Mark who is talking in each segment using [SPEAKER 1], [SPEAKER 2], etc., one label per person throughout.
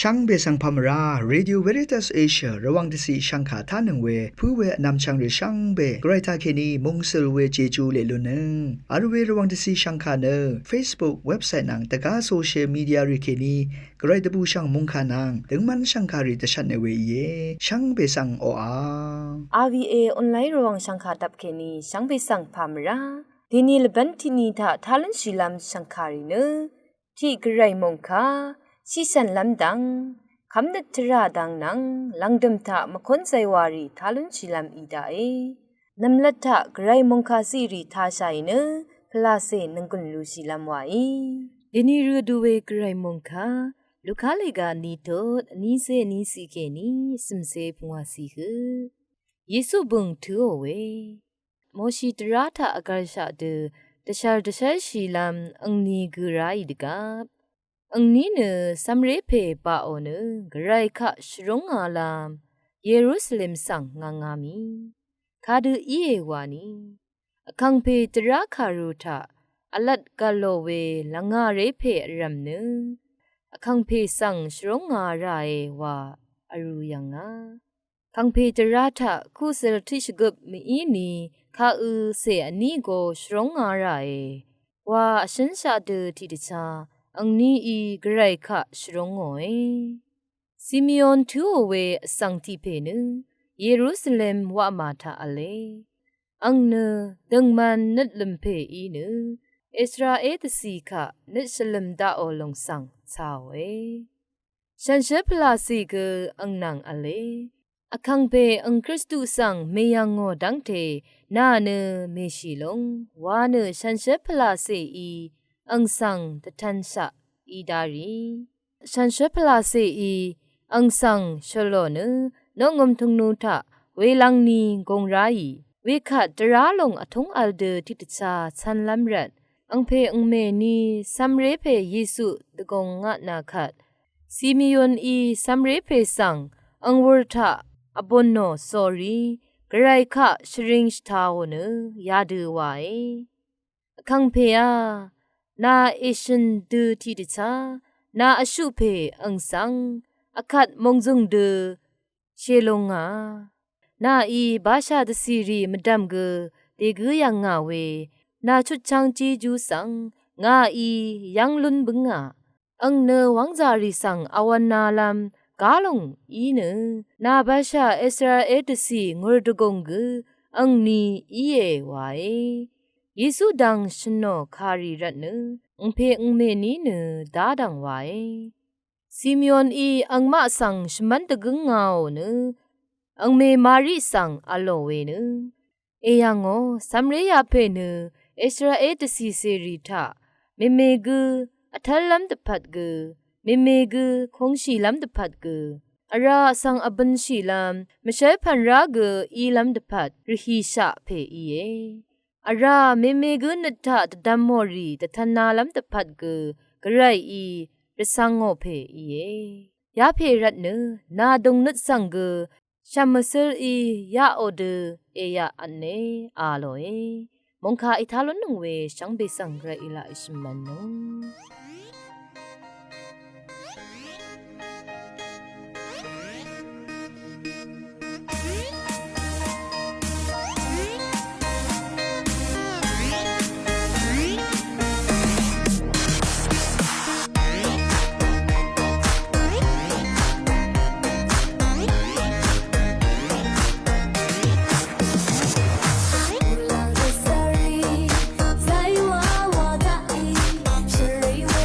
[SPEAKER 1] ช่างเบสังพามราเรดิโอเวริตัสเอเชียระวังที่สีช่างขาท่านึงเวผู้เวนำช่างหรือช่างเบไกรทาเคนีมงสลเวเจจูเลลุนึงอาร์เวระวังที่สีช่างขาเนอ Facebook เว็บไซต์นังตะกาโซเชียลมีเดียริเคนีไกรตะบูช่างมงขานังถึงมันช่างขาริตชันในเวเยช่างเบสังโออา
[SPEAKER 2] RVA ออนไลน์ระวังช่างขาดับเคนีช่างเบสังพามราดีนีลบันทินีทาทาลันชิลัมช่างขาริเนที่ไกรมงคาชิสันลำดังคำนัดทราดังนังลังดมทะมคนไซวารีทาลุนชิลัมอีดาเอนำลัดทะไกรมงคาซีรีทาชัยเนพลาเซนังกุนลูชิลัมวาดินีรูดูเวไกรมงคาลูกาเลกานีโตนีเซนีสีเกนีสมเซพงวาสีคือเยซูบุงทูโอเวโมชิตราทะอากาชะเดตชาชิลัมอังนีกุราอิดกาอังนี้เนซัมเรเพปาโอเนกไรคะชรงอาลามเยรูซาเล็มสังงางามีคาดูอีเอวานีอคังเพตราคารุทะอลัดกาโลเวลังาเรเพรัมเนอคังเพสังชรงอาไรวาอรุยังงาคังเพตราทะคุเซรทิชกบมีอีนีคาอือเสอนีโกชรงอาไรวาฉันชาเดทิดิชาอังนี้อีไกรคะชรงโอยซิมิออนทูโอเวสังติเพนึเยรูซาเล็มวะมาทาอเลอังเนดังมันนัดลมเพอีเนอิสราเอลสีคะนัดชลัมดาโอลงสังชาเวฉันเชพลาสีกอังนังอเลอคังเพอังคริสตุสังเมยังโงดังเทนาเนเมชิลงวาเนฉันเชพลาสีอีอังสังตะทันสะอีดารีฉันเชพลาเซอีอังสังชโลเนนงมทุงนูทะเวลังนีกงไรเวขัดตราลงอทงอัลเดทิตชาชันลัมรัดอังเพอังเมนีซัมเรเพเยซูตะกงงะนาคัดซิมิยอนอีซัมเรเพสังอังวรทะอบอนโนสอรีกไรคะชริงชทาวเนยาดูไวคังเพอานาเอชันดูทีดิชานาอชุเพอังสังอคัดมงจุงดูเชลงานาอีบาชาดซีรีมดัมเกเตกุยังงาเวนาชุดชังจีจูสังงาอียังลุนบึงาอังเนวังจารีสังอวันนาลัมกาลงอีเนนาบาชาอิสราเอลซีงรดกงกอังนีอีเอวาเยซูดังชโนคารีรัตเนอุเพอุเมนีเนดาดังไวซิมิออนอีอังมาสังชมันตะกึงงาวเนอังเมมารีสังอโลเวเนเอยังโอซัมเรยาเพเนอิสราเอลซีเซรีทาเมเมกอัทลัมตะพัดกเมเมกคงชีลัมตะพัดกอาราสังอบันชีลัมมะเชพันรากอีลัมตะพัดริฮิชะเพอีเออาราเมเมกุนทะตะดัมมอรีตะทนาลัมตะพัดกกะไรอีรสังโงเพอีเยาเพรัตเนนาดงนัดสังกชัมมะเซลอียาโอเดเอยาอันเนอาโลเอมงคาอิทาลนงเวชังเบสังกระอิลาอิชมันนง
[SPEAKER 3] 在我的意，是为我。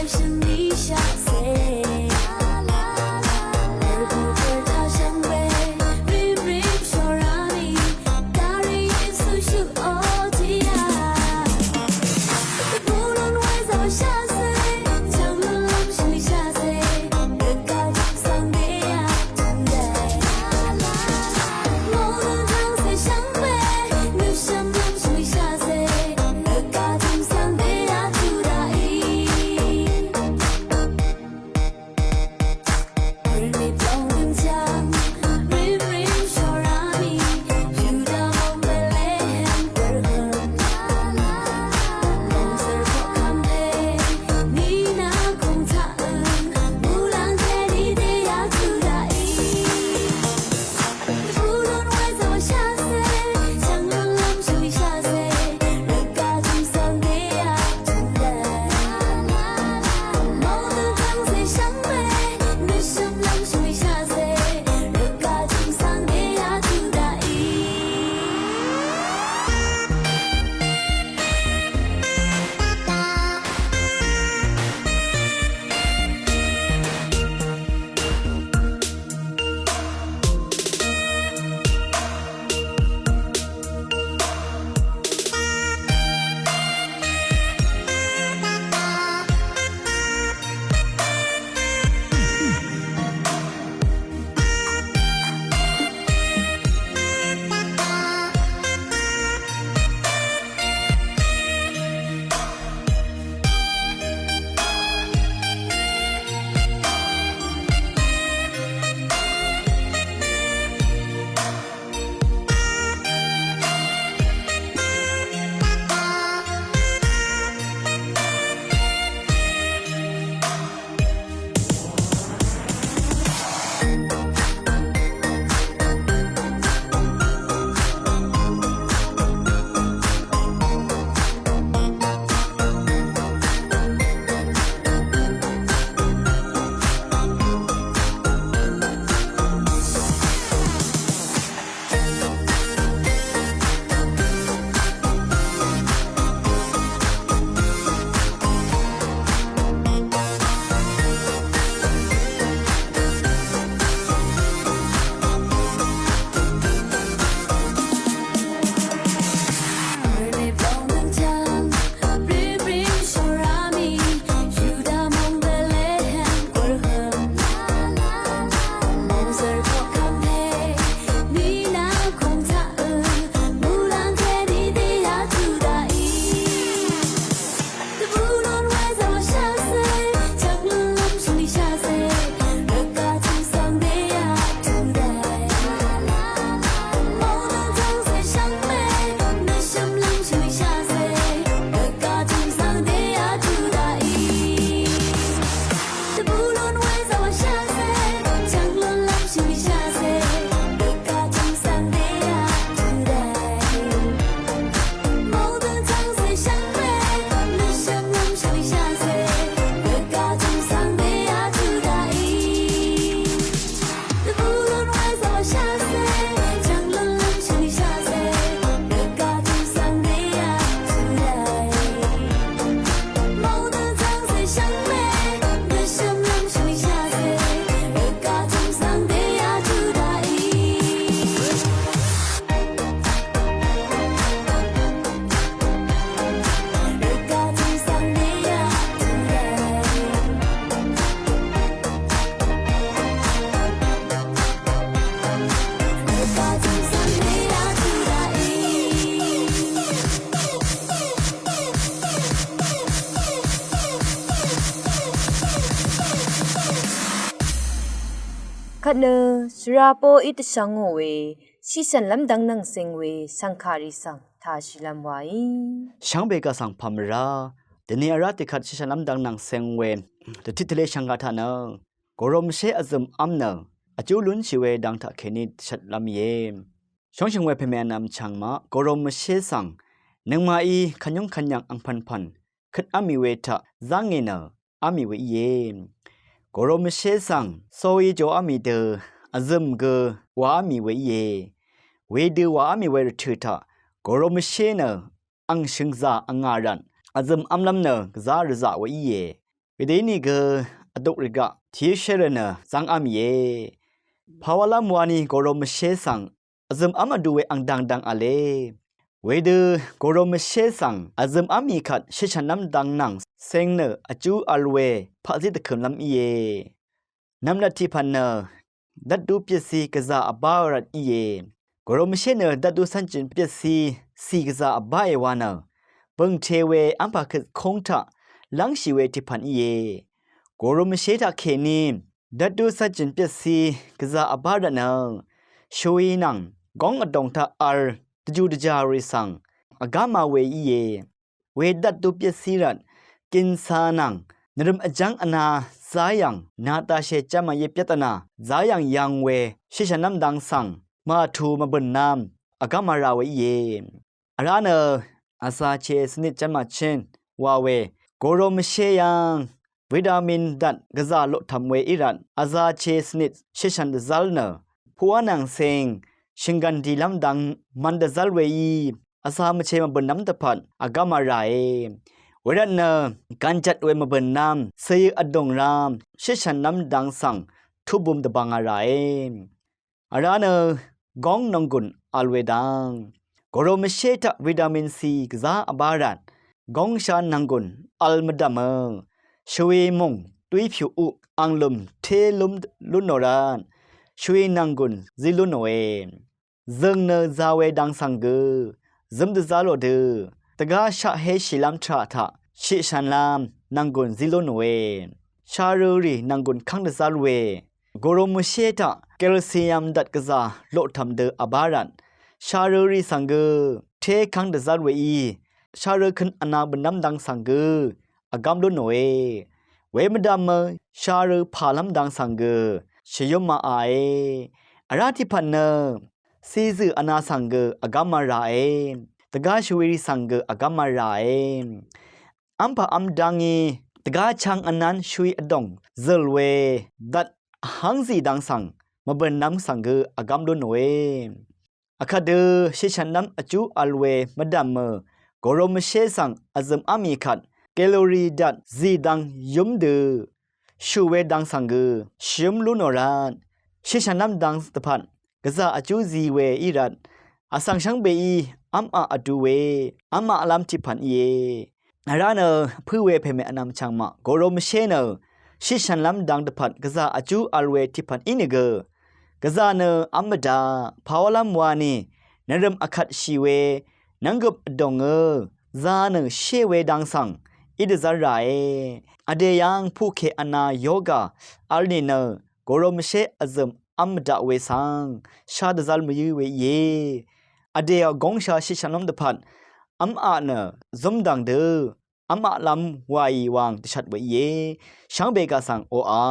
[SPEAKER 2] คันเนสราโปอิตชังโงเวชิสันลำดังนังเซงเวสังคาริสังทาชิลัมไว
[SPEAKER 3] ช่างเบกสังพามราเดนีอาราติขัดชิชน้ำดังนังเซงเวเดทิทเลช่างกาทานะกรมเชอซึมอัมเนอจูลุนชิเวดังทะเคนิชัดลำเยช่องช่างเวเพเมนำช่างมากรมเชสังนังมาอีขันยงขันยังอังพันพันขัดอามิเวทะจังเงนอามิเวเยกรมเชสังโซยโจอามิเดอซึมเกวาอามิเวเยเวดูวาอามิเวรถือทะกรมเชเนอังชิงซาอังงารันอาซึมอัมลำเนกซาริซาเวเยเวเดนีเกอดุริกะทีเชเรเนจังอามิเยภาวะลามวานีกรมเชสังอาซึมอามาดูเวอังดังดังอาเลเวดูกรมเชสังอาซึมอามีขัดชิชน้ำดังนังเซงเนอจูอัลเวพระสิตะเขิมลำเยน้ำนัดที่พันเนดัดดูเปียซีกซาอบารัดเยกรมเชเนดัดดูสันจินเปียซีกซาอบาเอวานาเบิงเทเวอัมปะคือคงทะลังชีเวที่พันเยกรมเชตะเคนีดัดดูสันจินเปียซีกซาอบารัดนาช่วยนังกองอดงทะอัลตจูดจาริสังอากามาเวเยเวดัดดูเปียซีรัดกินสานังนรมอจังอนาสายังนาตาเชจามาเยปยตนาสายังยังเวชิชน้ำดังสังมาทูมาบนน้ำอากามาราเวเยอาราเนอาซาเชสนิจมาเชนวาเวโกโรมเชยังวิตามินดัดกะซาโลทำเวอิรันอาซาเชสนิชิชันดซัลเนพัวนังเซงชิงกันดีลำดังมันดซัลเวยีอาซามเชมาบนน้ำตะพันอากามาราเอเวรันเนการจัดเวมาเบินน้ำเสยอดงรามชิชันน้ำดังสังทุบุมตะบังอะไรอาราเนกองนงกุนอัลเวดังกรมเชตวิตามินซีกซาอบารันกองชานังกุนอัลมดามช่วยมงตุยผิวอุอังลุมเทลุมลุนโนรานช่วยนังกุนซิลุนโนเอซึงเนซาเวดังสังเกซึมดซาโลเดตกาชะเฮชิลัมทราทะชิชันลามนังกุนซิโลโนเวชารูรีนังกุนคังดซาลเวกรมเชตะแคลเซียมดัดกซาโลทำเดอบารันชารูรีสังเกเทคังดซาลเวอีชารูคันอนาบน้ำดังสังเกอากามโลโนเวเวมดามชารูพาลัมดังสังเกชยมมาไออาราธิพันเนซีซืออนาสังเกอากามาราเอตกาชเวริสังเกอากามาราเออัมพะอัมดังอีตกาชังอนันช่วยอดงเซลเวดัดหังสีดังสังมาเบินน้ำสังเกอากามโดนเวอาคาเดชิชันน้ำอจูอัลเวมดามกรมเชสังอาซึมอามีขัดแคลอรี่ดัดซีดังยุมเดชูเวดังสังเกชิมลุนอรานชิชันน้ำดังตะพันกษาอจูซีเวอีรัดอาสังชังเบอีอัมอาอดูเวอัมมาอลัมทิพันเยอาราเนผู้เวเพเมอนำชังมากรมเชเนชิชันลำดังตะพันกษาอจูอัลเวทิพันอินเกกษาเนอัมดาภาวลัมวานีนรมอคัดชีเวนังกบดงซาเนเชเวดังสังอิดซาไรอเดยังผู้เคอนาโยกาอัลเนเนกรมเชอซึมอัมดาเวสังชาดซัลมยูเวเยอเดียกงชาชิชันนมดพันอัมอาเนซมดังเดอัมอาลัมวายวางติชัดเวเยช่างเบกาสังโออา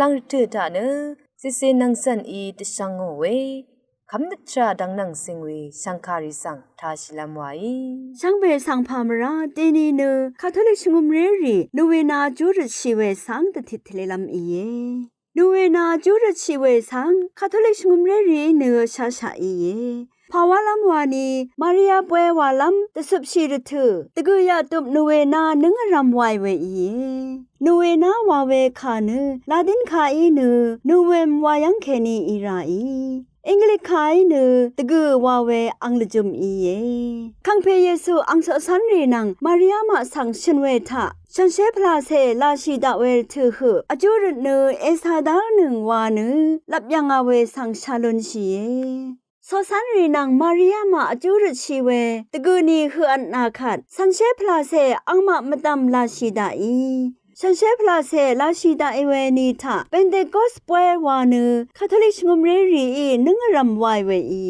[SPEAKER 2] ลังเถืดาเนซิเซนังสันอีตชังโงเวคำนึกชาดังนังสิงเวสังคาริสังทาชิลามไว
[SPEAKER 4] ช่างเบสังพามราเตนีเนคาทอลิกชงุมเรรีนเวนาจูรชีเวสังตติทเลลำอีเยนเวนาจูรชีเวสังคาทอลิกชงุมเรรีเนชาชาอีเยภาวะลำวานีมาริยาป่วยวาลำตสุบชีรถือตะกุยาตุบนเวนานึงรำไวเวอีนเวนาวาเวคาเนลาดินคาอีเนนเวมวายังเคนีอีราอีอังกฤษขายเนตะกือวาเวอังลจุมอีเยคังเพเยซูอังสสันรีนังมาริยามาสังชนเวทะฉันเชพลาเซลาชิดาเวถือหืออจูรเนเอสาดาหนึ่งวาเนลับยังอาเวสังชาลุนชีเยสสันรีนังมาริยามาอจูรชีเวตะกือนีคืออันนาคัดฉันเชพลาเซอังมามาดำลาชิดาอีฉันเชฟลาเซลาชิดาเอเวนีทาเป็นเดกอสปวยวานือคาทอลิกงมเรรีนึงรำไวเวอี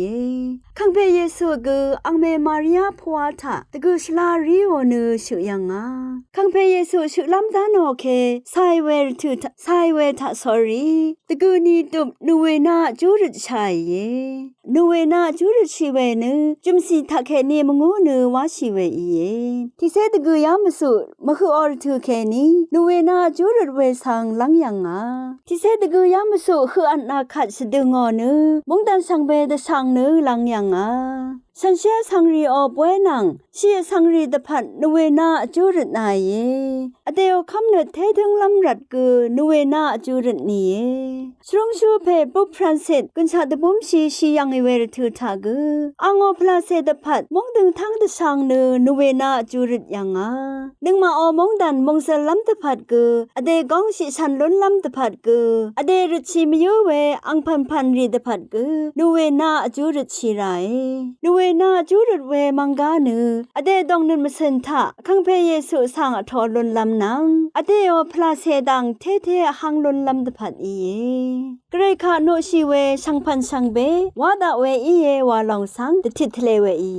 [SPEAKER 4] คังเพเยซูกืออังเมมาริยาพวาทาตะกือชลารีโอนือชื่อยังงาคังเพเยซูชื่อลำดานโอเคไซเวถือไซเวทาสอรีตะกือนีตุบนูเวนาจูริชัยเยนูเวนาจูริชีเวนือจุมสีทักเคนีมงูนือวาชีเวอีที่เซตะกือยามสุมะคือออรถือเคนีนเวนาจูรเวสังลังยังงาที่เสดกือยามสุคืออันนาขัดสดึงอเนมงดันสังเบดสังเนลังยังงาฉันเชื่อสังรีอป่วยนังเชื่อสังรีตพัดนเวนาจูรนายเยอเดียวคำเนเทถึงลำรัดกือนเวนาจูรนี้สรงชูเพปุพรันเซตกุนชาตบุมชียังเวรถือทากืออังอพลาเซตพัดมงดึงทั้งตะสังเนนเวนาจูรยังงาดึงมาอมงดันมงเซลำตะพัดกืออเดกองสิฉันล้นลำตะพัดกืออเดรุชิมยูเวอังพันรีตะพัดกือนเวนาจูรชีไรนเวนาจูรเวมังกาเนอเดดองนินมสินทะคังเพเยซูสังอทอล้นลำนังอเดโอพลาเซดังเทหังล้นลำตะพัดอีเกรคาโนชีเวชังพันชังเบวาดาเวอีเยวาลองสังตติทเลเวอี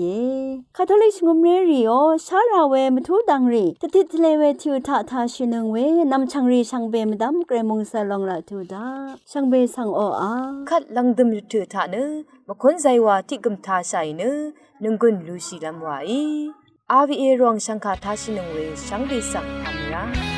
[SPEAKER 4] คาทอลิกงมเรรีโอชาราเวมทุดังรีตติทเลเวทิวทาทาชินึงเวนำชังรีชังเบมดำเกรมงสลองละทุดาชังเบสังโออา
[SPEAKER 2] คัดลังดมถือทาเนมคนใจว่าที่กำทาใส่เนนึงกุนลูชีลำไวอาวีเอรองสังคาทาชินึงเวสังเบสังทำรา